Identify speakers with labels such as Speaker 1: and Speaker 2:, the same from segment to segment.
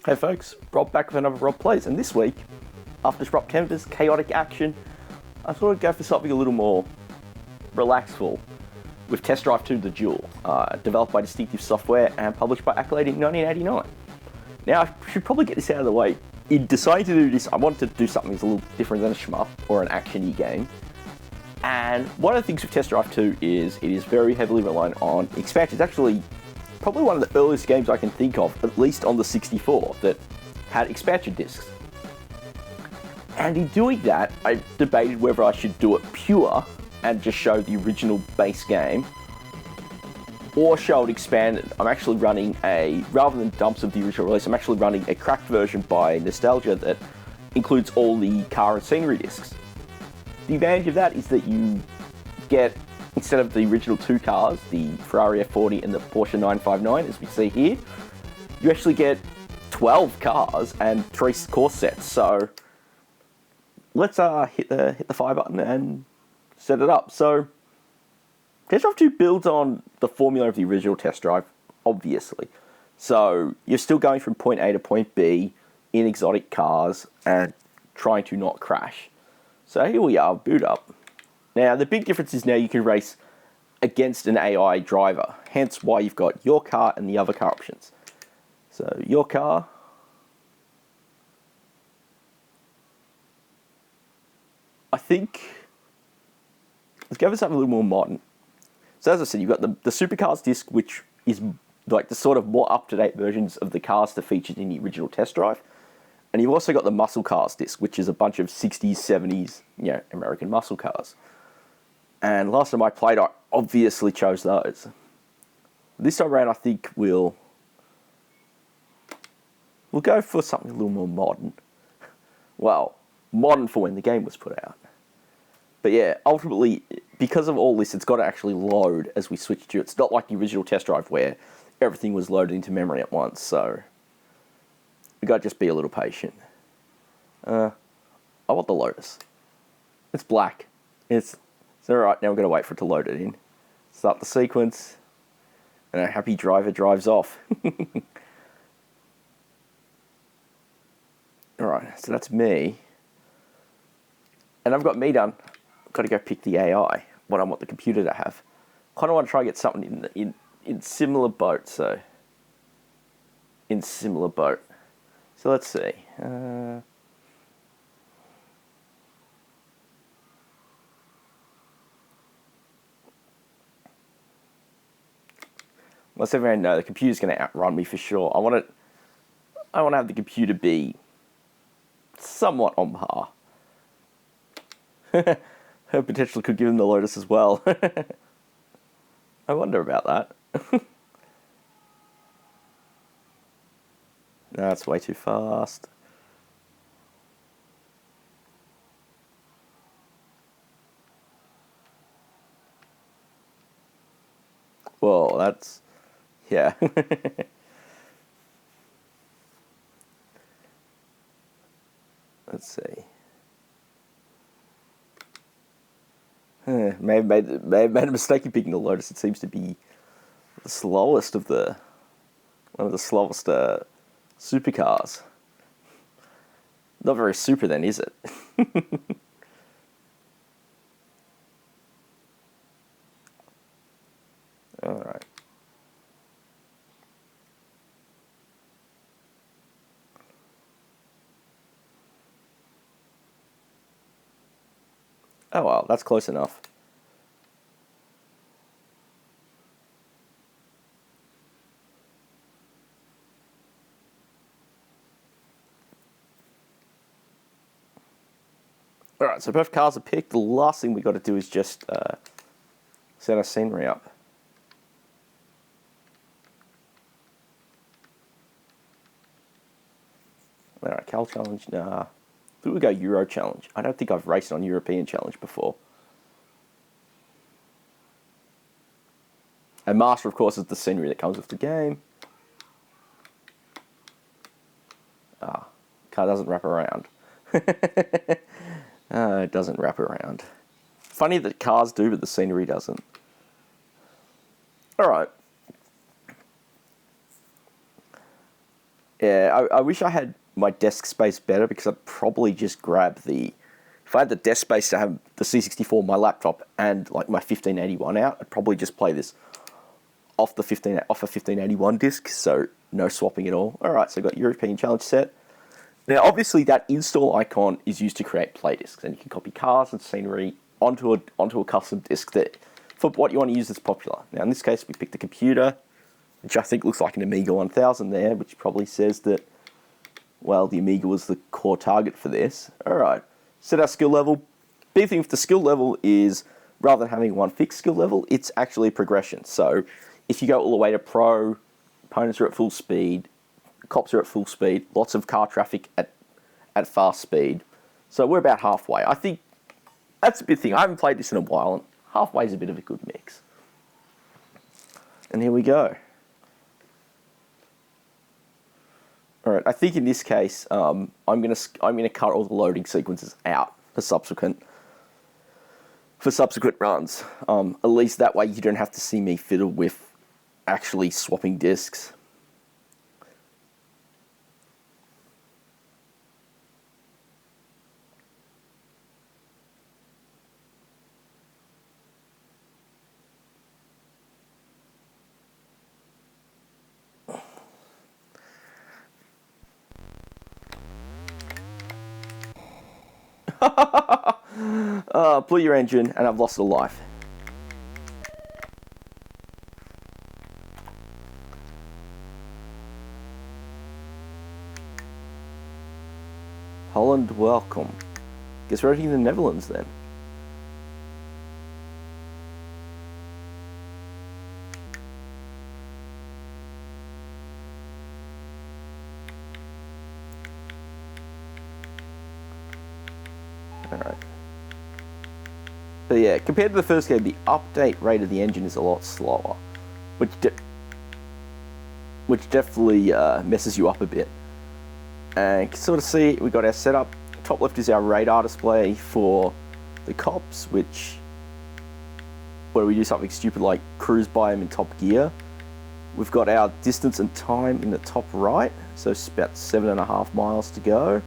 Speaker 1: Hey folks, Rob back with another Rob Plays, and this week, after Rob Canvas chaotic action, I thought I'd go for something a little more relaxful with Test Drive 2 The Duel, developed by Distinctive Software and published by Accolade in 1989. Now, I should probably get this out of the way. In deciding to do this, I wanted to do something that's a little different than a shmup or an action-y game. And one of the things with Test Drive 2 is it is very heavily reliant on expansions. Actually, probably one of the earliest games I can think of, at least on the 64, that had expansion discs. And in doing that, I debated whether I should do it pure and just show the original base game, or show it expanded. I'm actually running rather than dumps of the original release, I'm actually running a cracked version by Nostalgia that includes all the car and scenery discs. The advantage of that is that you get, instead of the original two cars, the Ferrari F40 and the Porsche 959, as we see here, you actually get 12 cars and 3 course sets. So let's hit the fire button and set it up. So Test Drive 2 builds on the formula of the original Test Drive, obviously. So you're still going from point A to point B in exotic cars and trying to not crash. So here we are, boot up. Now, the big difference is now you can race against an AI driver, hence why you've got your car and the other car options. So, your car. I think, let's go for something a little more modern. So as I said, you've got the Supercars disc, which is like the sort of more up-to-date versions of the cars that featured in the original Test Drive. And you've also got the Muscle Cars disc, which is a bunch of 60s, 70s, American muscle cars. And last time I played, I obviously chose those. This time around, I think we'll go for something a little more modern. Well, modern for when the game was put out. But yeah, ultimately, because of all this, it's got to actually load as we switch to it. It's not like the original Test Drive where everything was loaded into memory at once, so we got to just be a little patient. I want the Lotus. It's black. It's alright, now we're going to wait for it to load it in. Start the sequence, and a happy driver drives off. Alright, so that's me. And I've got me done. I've got to go pick the AI, what I want the computer to have. Kind of want to try and get something in similar boat, so in similar boat. So let's see. Let's everyone know the computer's going to outrun me for sure. I want to have the computer be somewhat on par. Her potentially could give him the Lotus as well. I wonder about that. No, it's way too fast. Whoa, that's... yeah. Let's see. May have made a mistake in picking the Lotus. It seems to be the slowest of one of the slowest supercars. Not very super then, is it? Alright. Oh well, that's close enough. Alright, so both cars are picked. The last thing we got to do is just set our scenery up. Alright, Cal Challenge, nah. I think we go Euro Challenge. I don't think I've raced on European Challenge before. And Master, of course, is the scenery that comes with the game. Car doesn't wrap around. It doesn't wrap around. Funny that cars do, but the scenery doesn't. Alright. Yeah, I wish I had my desk space better, because I'd probably just grab the... If I had the desk space to have the C64, my laptop, and like my 1581 out, I'd probably just play this off a 1581 disc, so no swapping at all. Alright, so I've got European Challenge set. Now, obviously, that install icon is used to create playdiscs, and you can copy cars and scenery onto a custom disc that for what you want to use that's popular. Now, in this case, we picked the computer, which I think looks like an Amiga 1000 there, which probably says that, well, the Amiga was the core target for this. Alright, set our skill level. Big thing with the skill level is, rather than having one fixed skill level, it's actually a progression. So, if you go all the way to Pro, opponents are at full speed, cops are at full speed, lots of car traffic at fast speed. So we're about halfway. I think that's a big thing. I haven't played this in a while, and halfway is a bit of a good mix. And here we go. Alright, I think in this case, I'm gonna cut all the loading sequences out for subsequent runs. At least that way you don't have to see me fiddle with actually swapping discs. Blew your engine, and I've lost a life. Holland, welcome. Guess we're in the Netherlands then. Alright. But yeah, compared to the first game, the update rate of the engine is a lot slower, which definitely messes you up a bit. And you can sort of see we got our setup. Top left is our radar display for the cops, where we do something stupid like cruise by them in top gear. We've got our distance and time in the top right, so it's about 7.5 miles to go.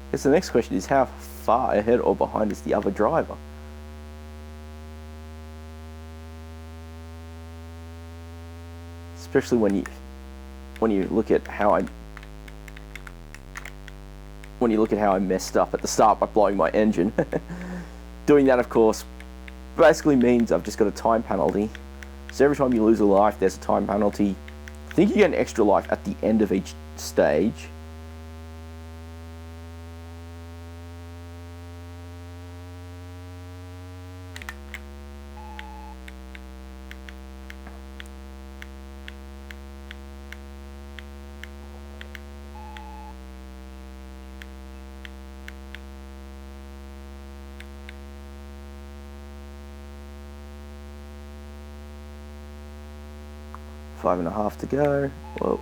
Speaker 1: I guess the next question is, how far ahead or behind is the other driver? Especially when you look at how I messed up at the start by blowing my engine. Doing that, of course, basically means I've just got a time penalty. So every time you lose a life, there's a time penalty. I think you get an extra life at the end of each stage. Five and a half to go. Whoa.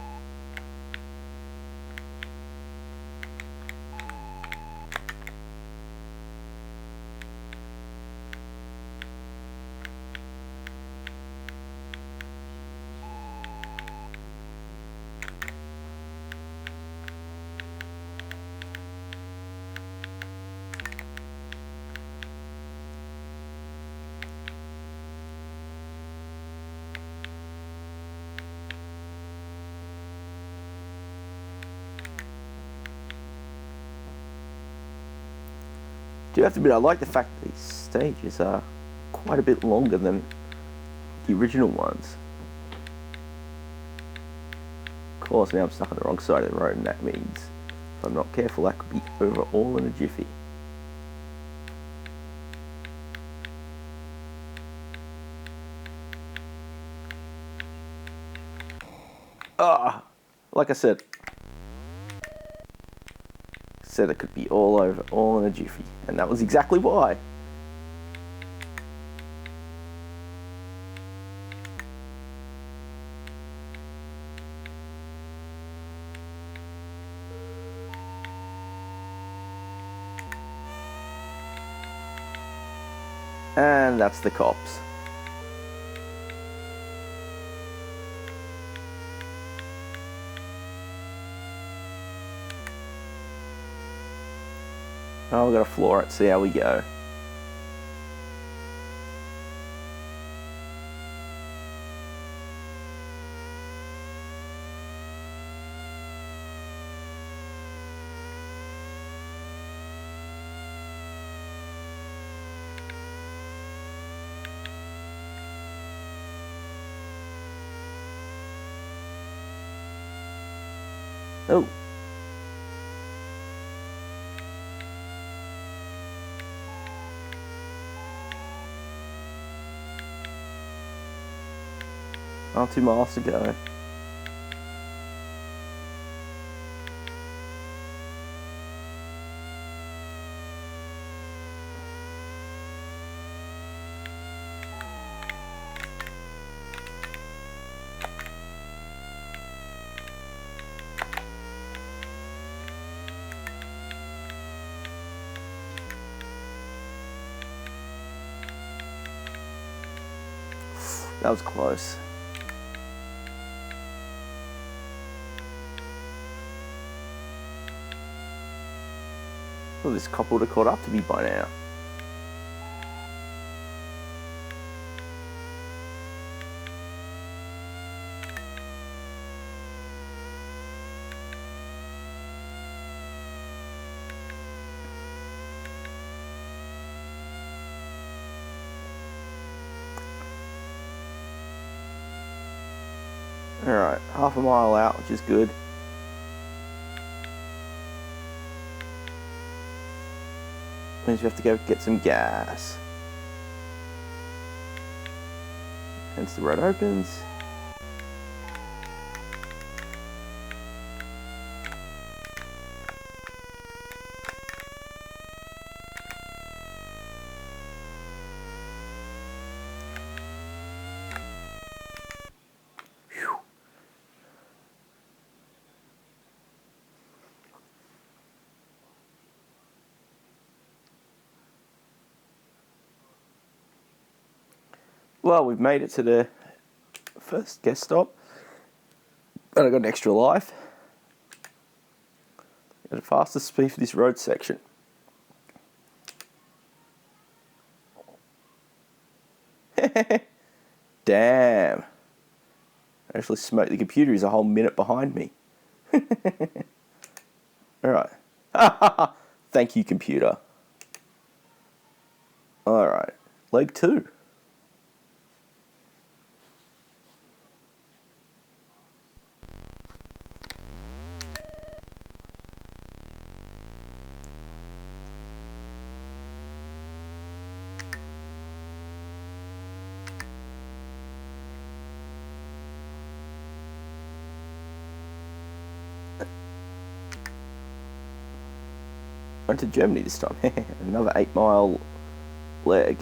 Speaker 1: Do have to admit, I like the fact that these stages are quite a bit longer than the original ones. Of course, now I'm stuck on the wrong side of the road, and that means if I'm not careful, that could be over all in a jiffy. Like I said, Said it could be all over, all in a jiffy. And that was exactly why. And that's the cops. Oh, we've got to floor it, see how we go. Oh. Oh, 2 miles to go. That was close. Well, this cop would have caught up to me by now. Alright, half a mile out, which is good. Means we have to go get some gas. Hence the road opens. Well, we've made it to the first guest stop. And I got an extra life. At the fastest speed for this road section. Damn. I actually smoked the computer. He's a whole minute behind me. Alright. Thank you, computer. Alright. Leg 2. Went to Germany this time. Another 8-mile leg.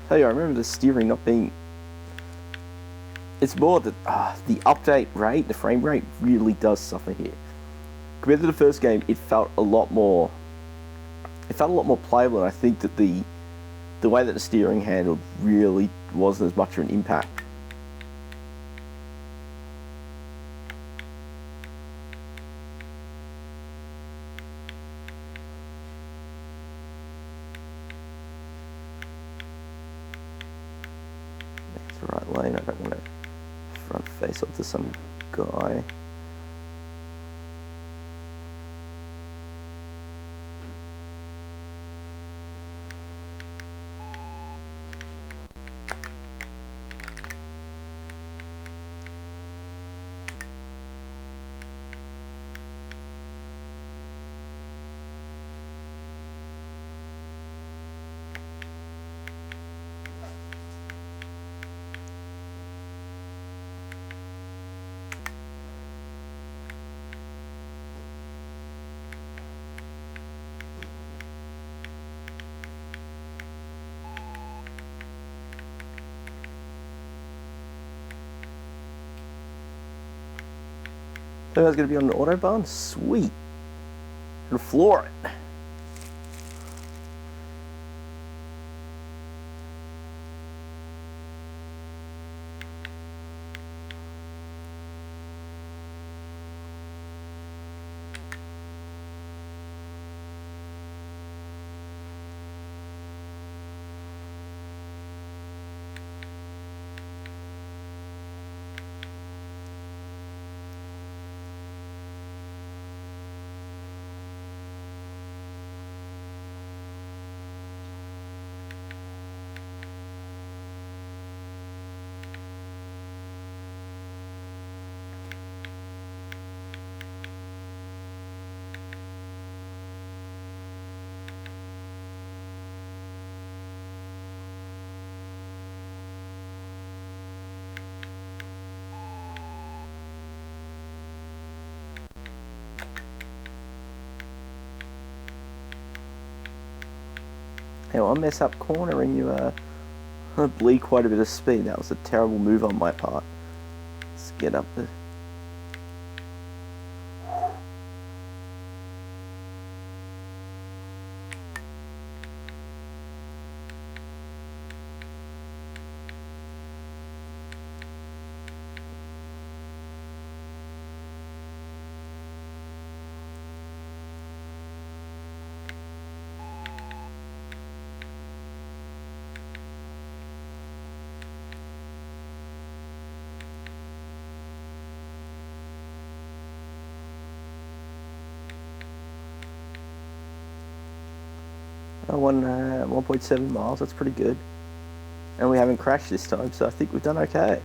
Speaker 1: Tell you, I remember the steering not being... It's more that the update rate, the frame rate, really does suffer here. Compared to the first game, it felt a lot more... It felt a lot more playable, and I think that the way that the steering handled really wasn't as much of an impact. That's the right lane. I don't want to front face up to some guy. I was going to be on an autobahn? Sweet. And floor it. Now, I mess up cornering you, bleed quite a bit of speed. That was a terrible move on my part. Let's get up the... I won 1.7 miles, that's pretty good. And we haven't crashed this time, so I think we've done okay.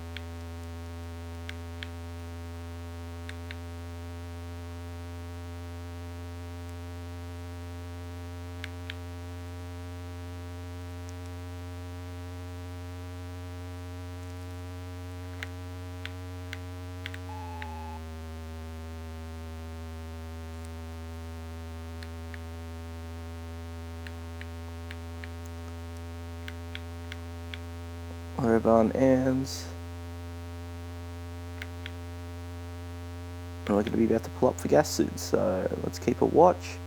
Speaker 1: Autobahn ends. And we're going to be about to pull up for gas soon, so let's keep a watch.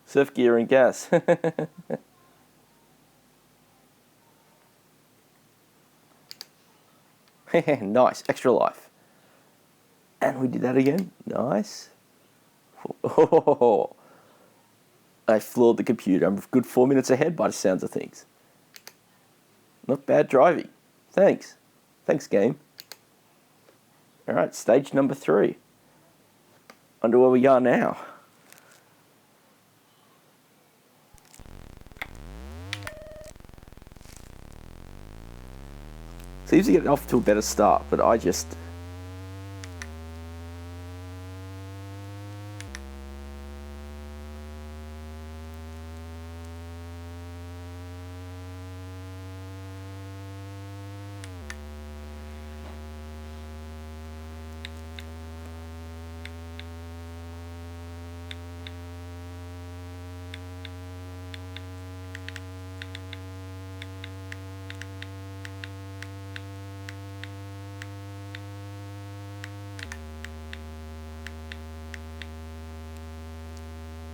Speaker 1: Surf gear and gas. Nice, extra life. And we did that again. Nice. Oh, I floored the computer. I'm a good 4 minutes ahead by the sounds of things. Not bad driving. Thanks. Thanks, game. Alright, stage number 3. Wonder where we are now. Seems to get off to a better start, but I just...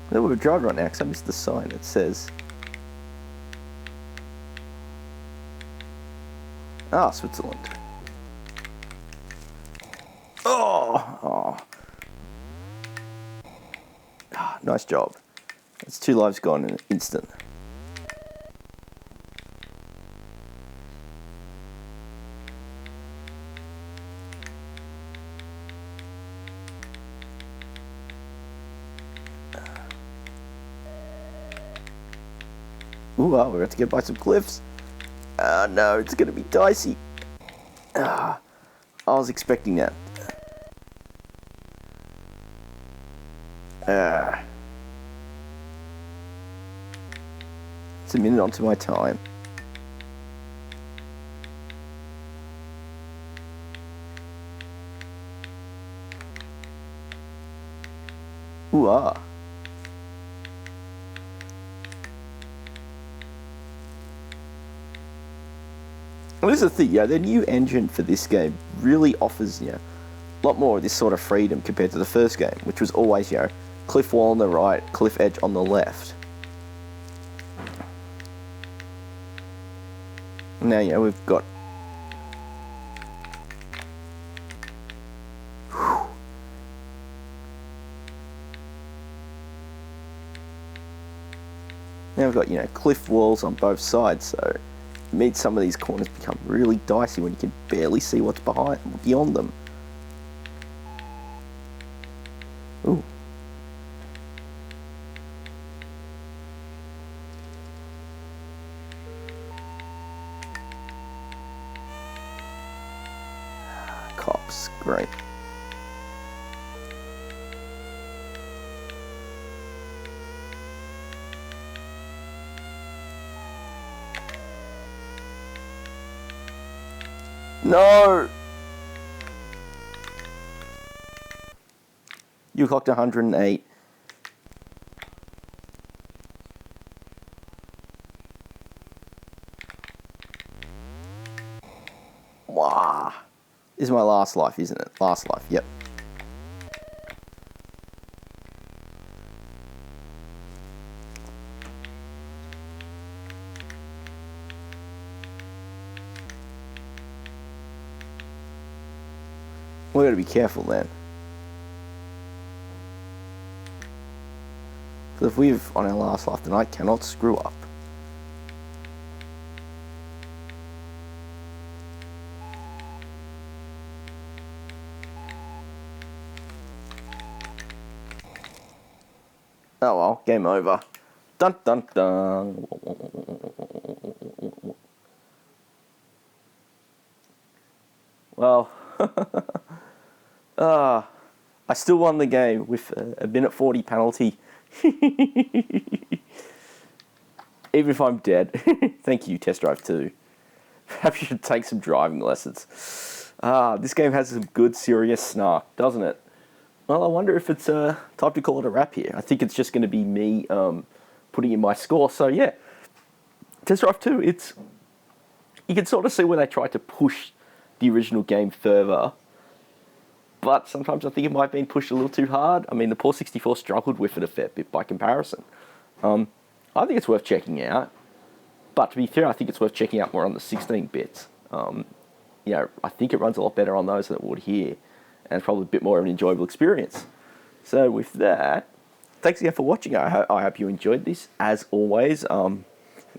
Speaker 1: I know we're driving right now because I missed the sign that says... Ah, Switzerland. Oh! Ah, nice job. That's 2 lives gone in an instant. Ooh, we're going to get by some cliffs. No, it's going to be dicey. I was expecting that. It's a minute onto my time. Ooh, ah. Well, this is the thing, the new engine for this game really offers, a lot more of this sort of freedom compared to the first game, which was always, cliff wall on the right, cliff edge on the left. Now, we've got... Now we've got, cliff walls on both sides, so it means some of these corners become really dicey when you can barely see what's beyond them. Ooh. Cops, great. No! You clocked 108. Wow. This is my last life, isn't it? Last life, yep. We've got to be careful then. Because if we've on our last life, then I cannot screw up. Oh well, game over. Dun dun dun. Well, I still won the game with a minute 40 penalty. Even if I'm dead. Thank you, Test Drive 2. Perhaps you should take some driving lessons. This game has some good serious snark, doesn't it? Well, I wonder if it's time to call it a wrap here. I think it's just going to be me putting in my score. So yeah, Test Drive 2, you can sort of see where they tried to push the original game further. But sometimes I think it might have been pushed a little too hard. I mean, the PAL 64 struggled with it a fair bit by comparison. I think it's worth checking out. But to be fair, I think it's worth checking out more on the 16 bits. I think it runs a lot better on those than it would here. And it's probably a bit more of an enjoyable experience. So with that, thanks again for watching. I hope you enjoyed this. As always, you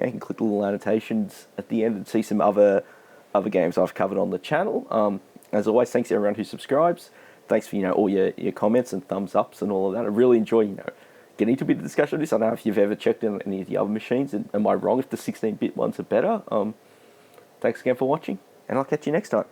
Speaker 1: can click the little annotations at the end and see some other games I've covered on the channel. As always, thanks to everyone who subscribes. Thanks for all your comments and thumbs ups and all of that. I really enjoy getting into a bit of discussion on this. I don't know if you've ever checked in any of the other machines. And am I wrong if the 16-bit ones are better? Thanks again for watching, and I'll catch you next time.